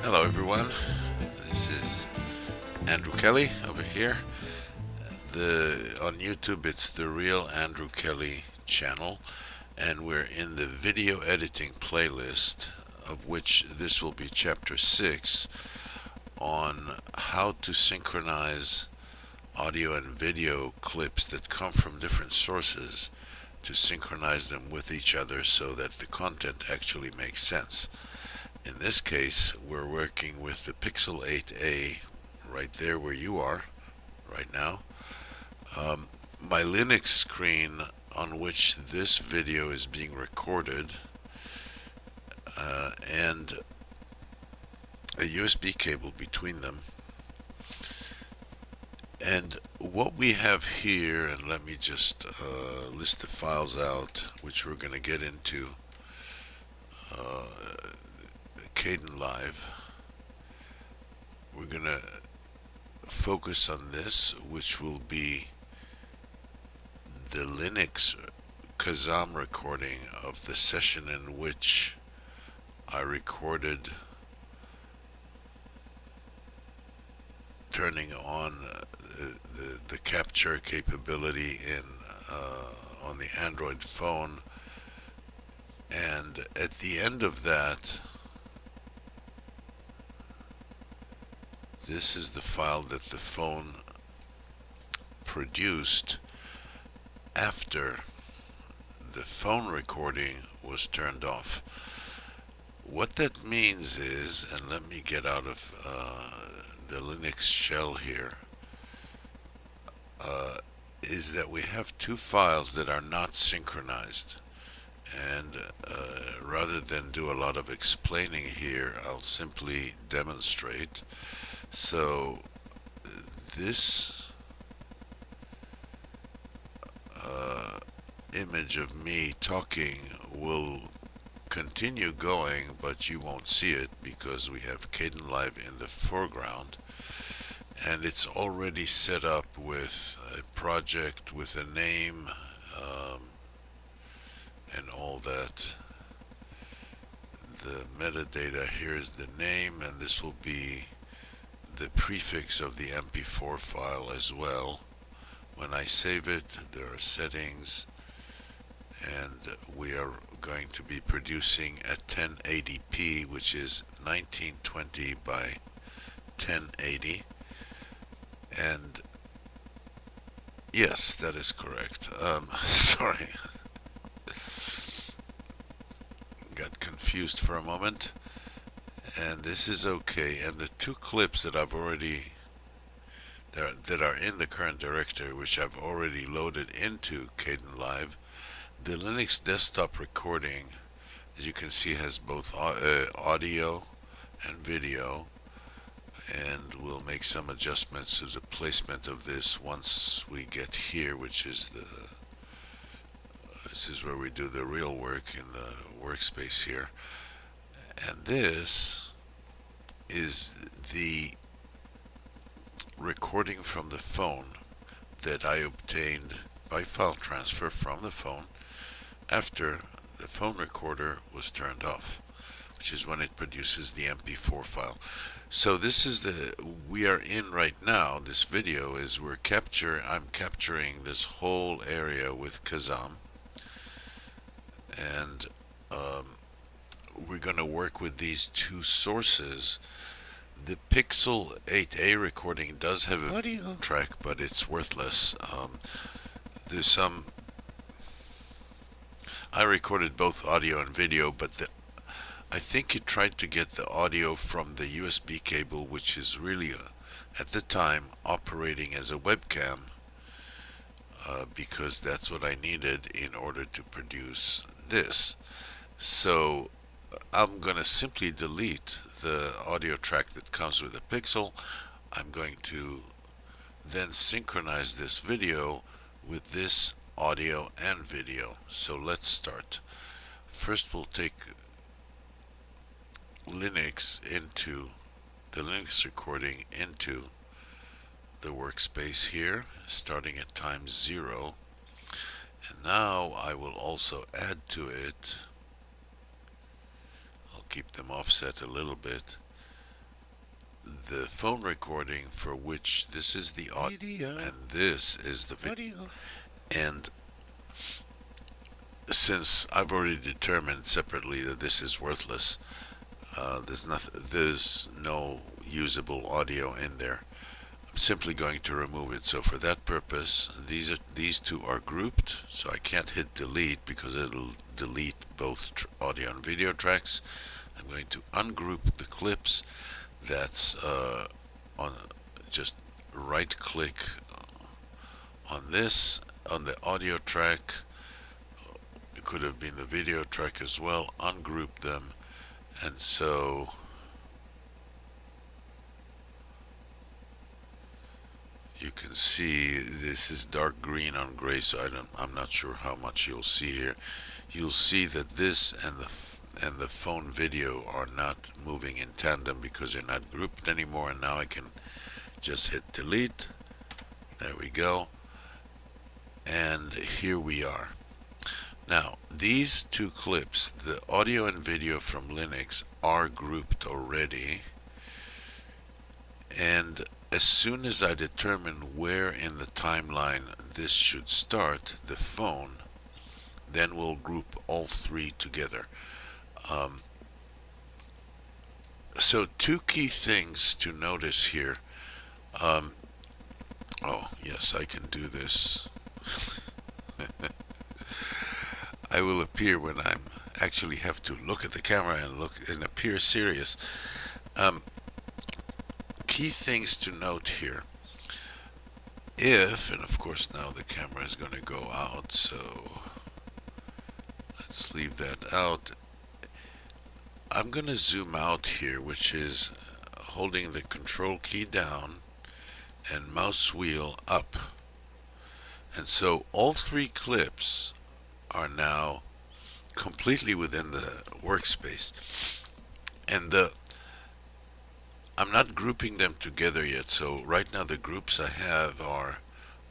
Hello everyone, this is Andrew Kelly over here. On YouTube it's the Real Andrew Kelly channel, and we're in the video editing playlist, of which this will be chapter 6 on how to synchronize audio and video clips that come from different sources to synchronize them with each other so that the content actually makes sense. In this case, we're working with the pixel8a right there where you are right now. My Linux screen on which this video is being recorded, and a USB cable between them. And what we have here, and let me just list the files out, which we're going to get into. Kdenlive. We're going to focus on this, which will be the Linux Kazam recording of the session in which I recorded turning on the capture capability on the Android phone. And at the end of that, this is the file that the phone produced after the phone recording was turned off. What that means is, and let me get out of the Linux shell here, is that we have two files that are not synchronized. And rather than do a lot of explaining here, I'll simply demonstrate. So this image of me talking will continue going, but you won't see it because we have Kdenlive in the foreground, and it's already set up with a project with a name and all that. The metadata here is the name, and this will be the prefix of the MP4 file as well. When I save it, there are settings, and we are going to be producing at 1080p, which is 1920 by 1080. And yes, that is correct. Sorry. Got confused for a moment. And this is okay. And the two clips that I've already that are in the current directory, which I've already loaded into Kdenlive, the Linux desktop recording, as you can see, has both audio and video, and we'll make some adjustments to the placement of this once we get here, which is this is where we do the real work in the workspace here. And this is the recording from the phone that I obtained by file transfer from the phone after the phone recorder was turned off, which is when it produces the MP4 file. So this is we are in right now. This video is I'm capturing this whole area with Kazam, and we're going to work with these two sources. The pixel8a recording does have a audio track, but it's worthless. There's some. I recorded both audio and video, but I think it tried to get the audio from the USB cable, which is really, at the time, operating as a webcam, because that's what I needed in order to produce this. So I'm going to simply delete the audio track that comes with the Pixel. I'm going to then synchronize this video with this audio and video. So let's start. First we'll take Linux into the Linux recording into the workspace here, starting at time 0. And now I will also add to it, I'll keep them offset a little bit, the phone recording for which this is the audio and this is the video. And since I've already determined separately that this is worthless, there's no usable audio in there. I'm simply going to remove it. So for that purpose, these two are grouped. So I can't hit delete because it'll delete both audio and video tracks. I'm going to ungroup the clips. That's on just right click on this, on the audio track. It could have been the video track as well. Ungroup them, and so you can see this is dark green on gray, so I'm not sure how much you'll see here. You'll see that this and the phone video are not moving in tandem because they're not grouped anymore, and now I can just hit delete. There we go. And here we are. Now, these two clips, the audio and video from Linux, are grouped already. And as soon as I determine where in the timeline this should start, the phone, then we'll group all three together. So two key things to notice here. Oh, yes, I can do this. I will appear when I actually have to look at the camera and appear serious. Key things to note here. And of course now the camera is going to go out, so let's leave that out. I'm going to zoom out here, which is holding the control key down and mouse wheel up. And so all three clips are now completely within the workspace. And I'm not grouping them together yet, so right now the groups I have are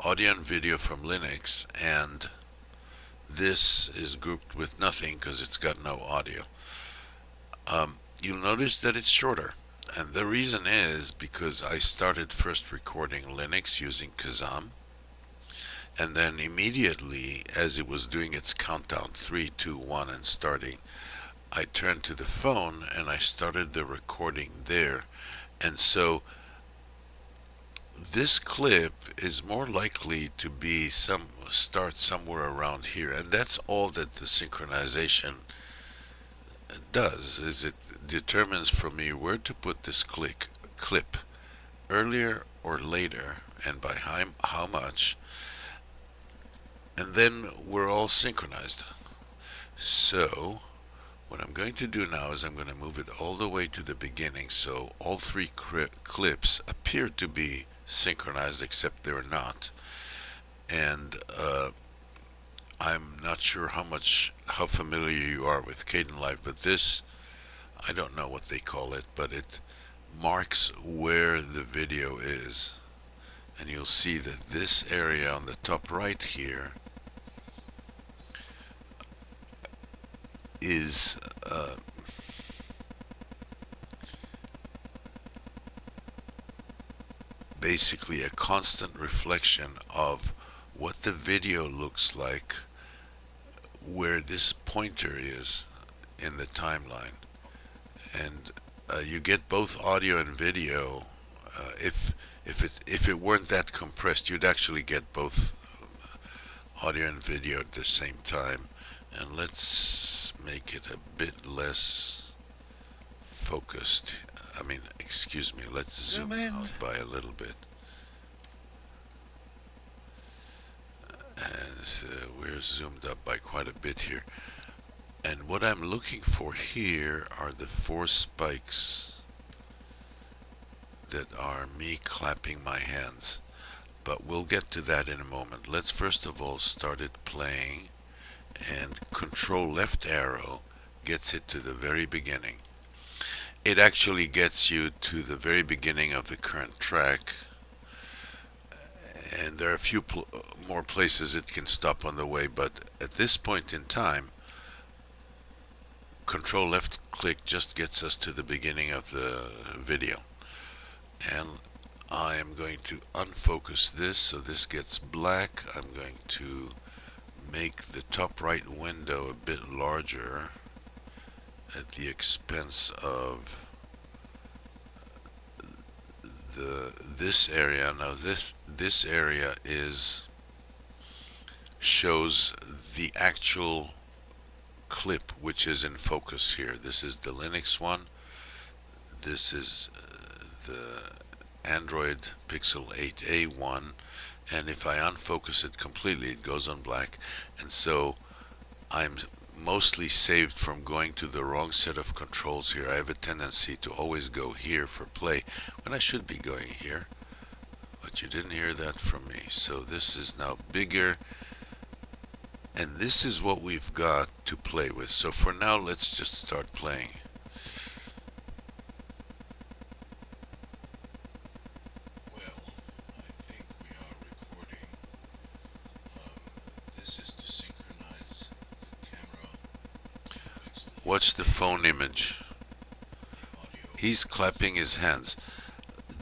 audio and video from Linux, and this is grouped with nothing because it's got no audio. You'll notice that it's shorter, and the reason is because I started first recording Linux using Kazam, and then immediately as it was doing its countdown 3, 2, 1 and starting, I turned to the phone and I started the recording there. And so this clip is more likely to be start somewhere around here, and that's all that the synchronization does, is it determines for me where to put this clip earlier or later, and by how much, and then we're all synchronized. So what I'm going to do now is I'm going to move it all the way to the beginning, so all three clips appear to be synchronized, except they're not. And I'm not sure how familiar you are with Kdenlive, but this, I don't know what they call it, but it marks where the video is. And you'll see that this area on the top right here is basically a constant reflection of what the video looks like where this pointer is in the timeline. And you get both audio and video. If it weren't that compressed, you'd actually get both audio and video at the same time. And let's make it a bit less focused. Excuse me, let's zoom out by a little bit. And we're zoomed up by quite a bit here. And what I'm looking for here are the 4 spikes that are me clapping my hands. But we'll get to that in a moment. Let's first of all start it playing, and control left arrow gets it to the very beginning. It actually gets you to the very beginning of the current track, and there are a few more places it can stop on the way, but at this point in time, control left click just gets us to the beginning of the video. and I am going to unfocus this so this gets black. I'm going to make the top right window a bit larger at the expense of this area. Now this area shows the actual clip which is in focus here. This is the Linux one. This is the Android pixel8a one, and if I unfocus it completely it goes on black, and so I'm mostly saved from going to the wrong set of controls here. I have a tendency to always go here for play when I should be going here, but you didn't hear that from me. So this is now bigger, and this is what we've got to play with. So for now, let's just start playing. Well, I think we are recording. This is to synchronize the camera. Watch the phone image. He's clapping his hands.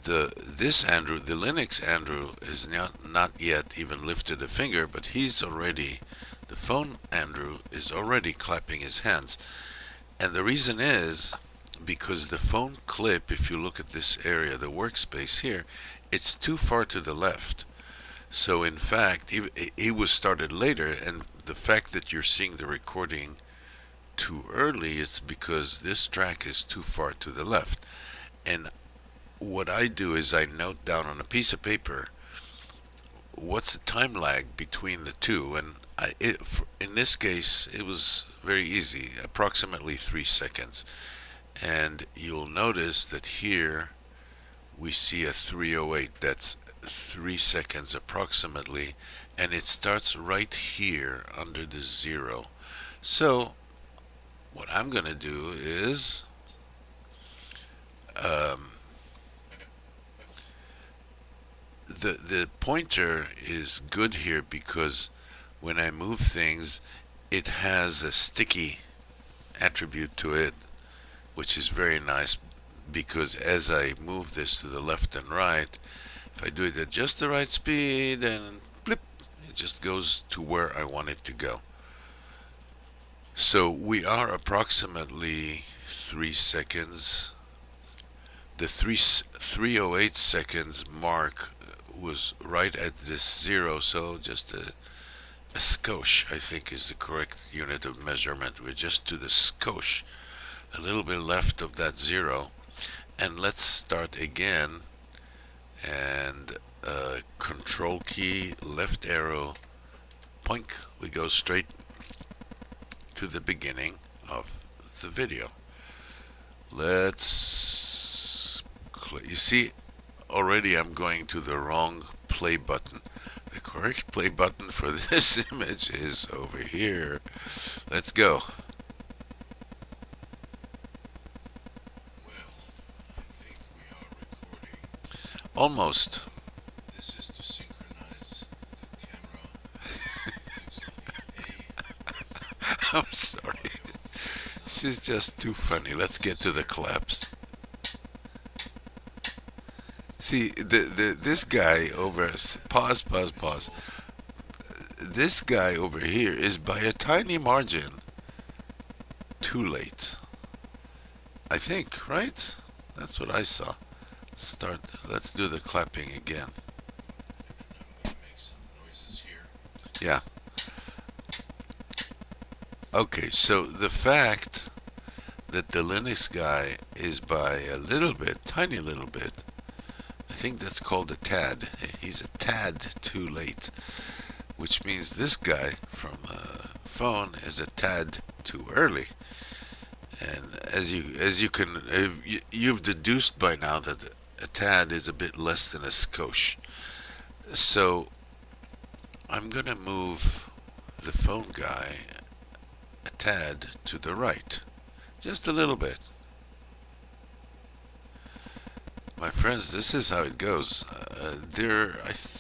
This Andrew, the Linux Andrew, is not yet even lifted a finger, but he's already, the phone Andrew is already clapping his hands. And the reason is because the phone clip, if you look at this area, the workspace here, it's too far to the left. So in fact, he was started later, and the fact that you're seeing the recording too early is because this track is too far to the left. And what I do is I note down on a piece of paper what's the time lag between the two, and in this case it was very easy, approximately 3 seconds. And you'll notice that here we see a 308, that's 3 seconds approximately, and it starts right here under the 0. So what I'm gonna do is the pointer is good here because when I move things, it has a sticky attribute to it, which is very nice, because as I move this to the left and right, if I do it at just the right speed, and blip, it just goes to where I want it to go. So we are approximately 3 seconds. The 308 seconds mark was right at this 0, so just a skosh, I think, is the correct unit of measurement. We're just to the skosh, a little bit left of that 0. And let's start again, and control key, left arrow, poink, we go straight to the beginning of the video. Let's, you see, already I'm going to the wrong play button. The correct play button for this image is over here. Let's go. Well, I think we are recording. Almost. This is to synchronize the camera. I'm sorry. This is just too funny. Let's get to the claps. See, this guy over, pause. This guy over here is by a tiny margin too late. I think, right? That's what I saw. Let's do the clapping again. Make some noises here. Yeah. Okay, so the fact that the Linux guy is by a little bit, tiny little bit, I think that's called a tad. He's a tad too late, which means this guy from phone is a tad too early. And as you've deduced by now that a tad is a bit less than a skosh. So I'm gonna move the phone guy a tad to the right, just a little bit. My friends, this is how it goes.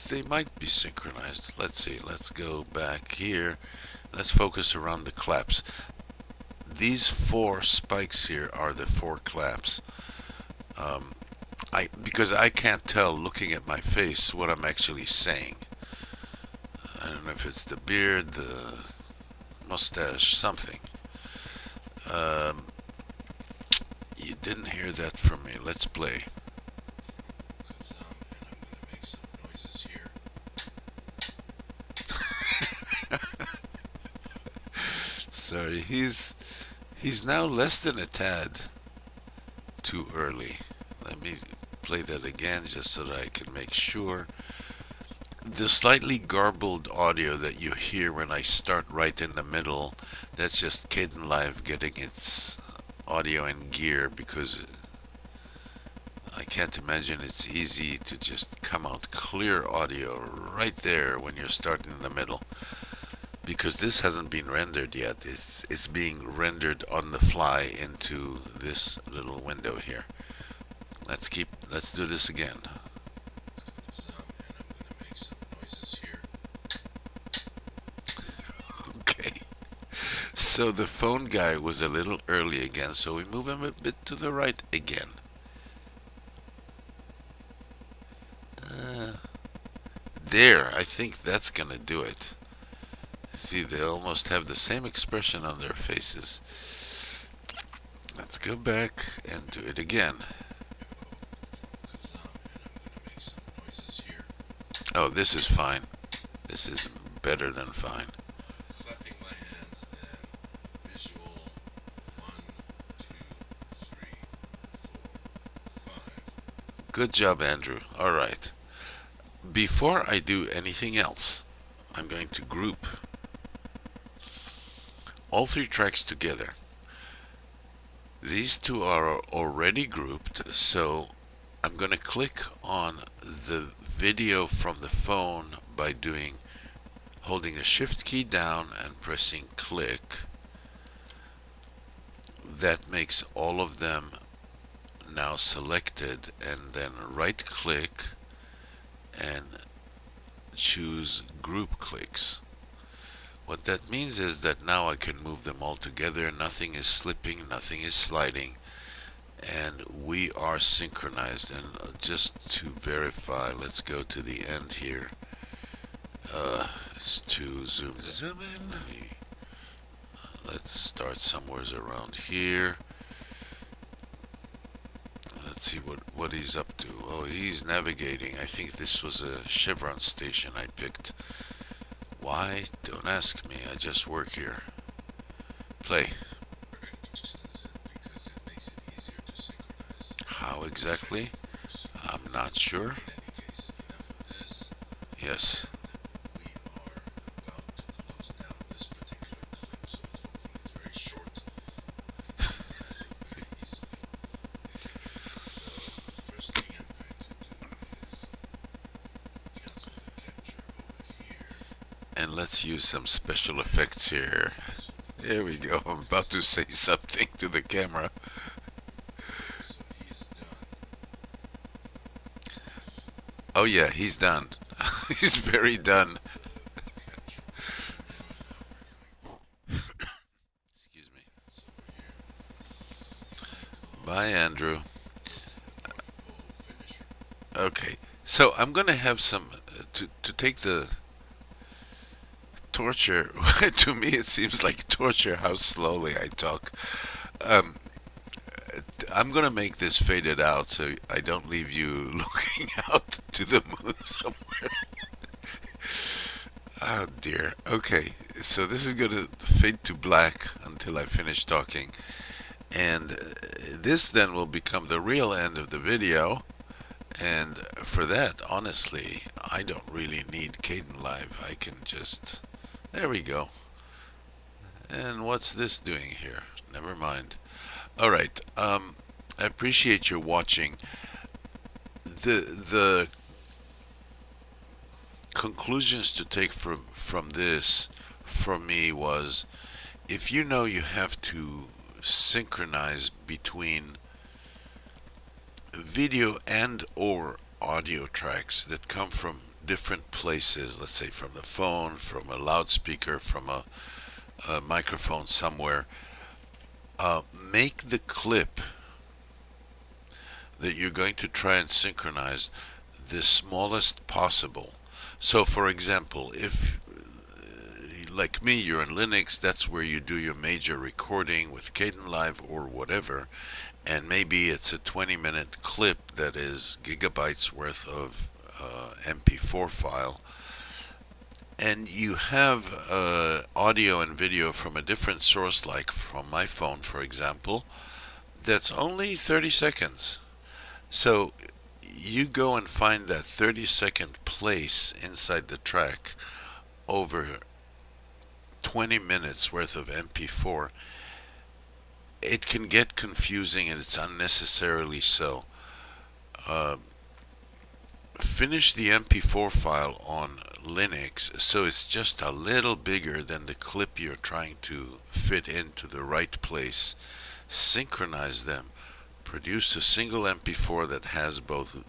They might be synchronized. Let's see. Let's go back here. Let's focus around the claps. These 4 spikes here are the 4 claps. Because I can't tell looking at my face what I'm actually saying. I don't know if it's the beard, the mustache, something. Um, you didn't hear that from me. Let's play. Kazam, and I'm gonna make some noises here. Sorry, he's now less than a tad too early. Let me play that again just so that I can make sure. The slightly garbled audio that you hear when I start right in the middle, that's just kdenlive getting its audio in gear, because I can't imagine it's easy to just come out clear audio right there when you're starting in the middle, because this hasn't been rendered yet. It's being rendered on the fly into this little window here. Let's do this again. Okay. So the phone guy was a little early again, so we move him a bit to the right again. There, I think that's gonna do it. See, they almost have the same expression on their faces. Let's go back and do it again. Oh, this is fine. This is better than fine. Clapping my hands, then visual 1, 2, 3, 4, 5. Good job, Andrew. All right. Before I do anything else, I'm going to group all three tracks together. These two are already grouped, so I'm going to click on the video from the phone by holding the shift key down and pressing click. That makes all of them now selected, and then right click and choose group clicks. What that means is that now I can move them all together. Nothing is slipping, nothing is sliding, and we are synchronized. And just to verify, let's go to the end here. It's to zoom in. Let's start somewhere around here. Let's see what he's up to. Oh, he's navigating. I think this was a Chevron station I picked. Why? Don't ask me. I just work here. Play. How exactly? I'm not sure. Yes. And let's use some special effects here. There we go. I'm about to say something to the camera. Oh yeah, he's done. He's very done. Excuse me. Bye, Andrew. Okay, so I'm gonna have some to take the torture. To me, it seems like torture how slowly I talk. Um, I'm gonna make this faded out so I don't leave you looking out to the moon somewhere. Oh dear. Okay, so this is gonna fade to black until I finish talking, and this then will become the real end of the video. And for that, honestly, I don't really need kdenlive. I can just... There we go. And what's this doing here? Never mind. Alright, I appreciate your watching. The conclusions to take from this, for me, was if you know you have to synchronize between video and or audio tracks that come from different places, let's say from the phone, from a loudspeaker, from a microphone somewhere, make the clip that you're going to try and synchronize the smallest possible. So for example, if like me, you're in Linux, that's where you do your major recording with Kdenlive or whatever, and maybe it's a 20-minute clip that is gigabytes worth of MP4 file, and you have audio and video from a different source, like from my phone, for example, that's only 30 seconds. So you go and find that 30-second place inside the track over 20 minutes worth of MP4. It can get confusing, and it's unnecessarily so. Uh, Finish the MP4 file on Linux so it's just a little bigger than the clip you're trying to fit into the right place. Synchronize them. Produce a single MP4 that has both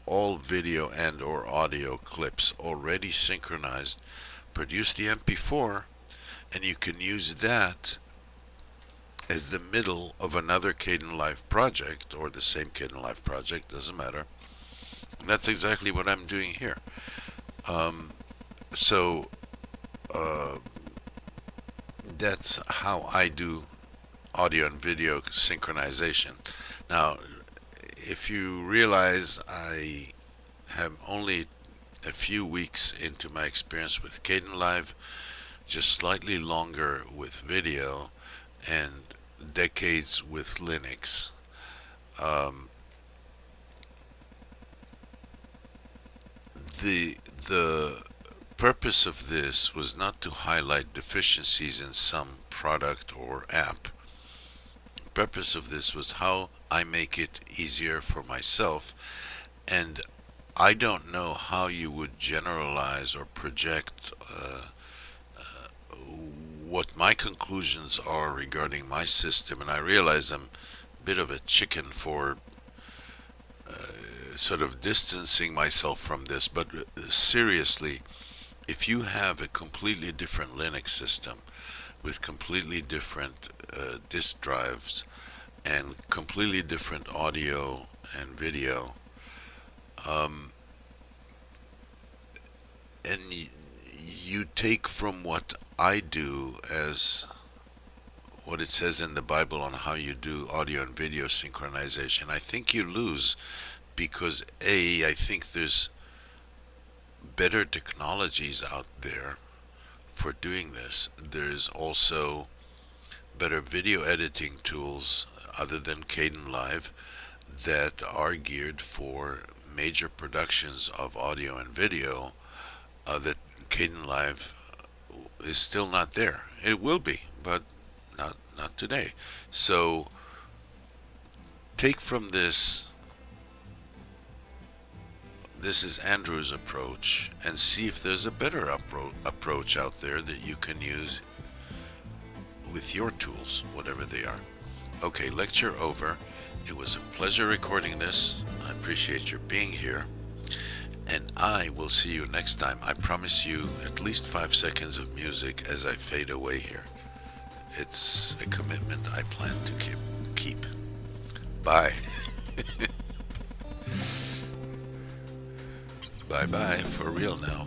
all video and or audio clips already synchronized. Produce the MP4, and you can use that as the middle of another Kdenlive project, or the same Kdenlive project, doesn't matter. And that's exactly what I'm doing here. So that's how I do audio and video synchronization. Now, if you realize I am only a few weeks into my experience with Kdenlive, just slightly longer with video, and decades with Linux. The purpose of this was not to highlight deficiencies in some product or app. The purpose of this was how I make it easier for myself, and I don't know how you would generalize or project what my conclusions are regarding my system, and I realize I'm a bit of a chicken for sort of distancing myself from this, but seriously, if you have a completely different Linux system with completely different disk drives and completely different audio and video, and you take from what I do as what it says in the Bible on how you do audio and video synchronization, I think you lose, because I think there's better technologies out there for doing this. There's also better video editing tools other than Kdenlive that are geared for major productions of audio and video that Kdenlive is still not there. It will be, but not today. So take from this is Andrew's approach, and see if there's a better approach out there that you can use with your tools, whatever they are. Okay, lecture over. It was a pleasure recording this. I appreciate your being here, and I will see you next time. I promise you at least 5 seconds of music as I fade away here. It's a commitment I plan to keep. Bye. Bye-bye, for real now.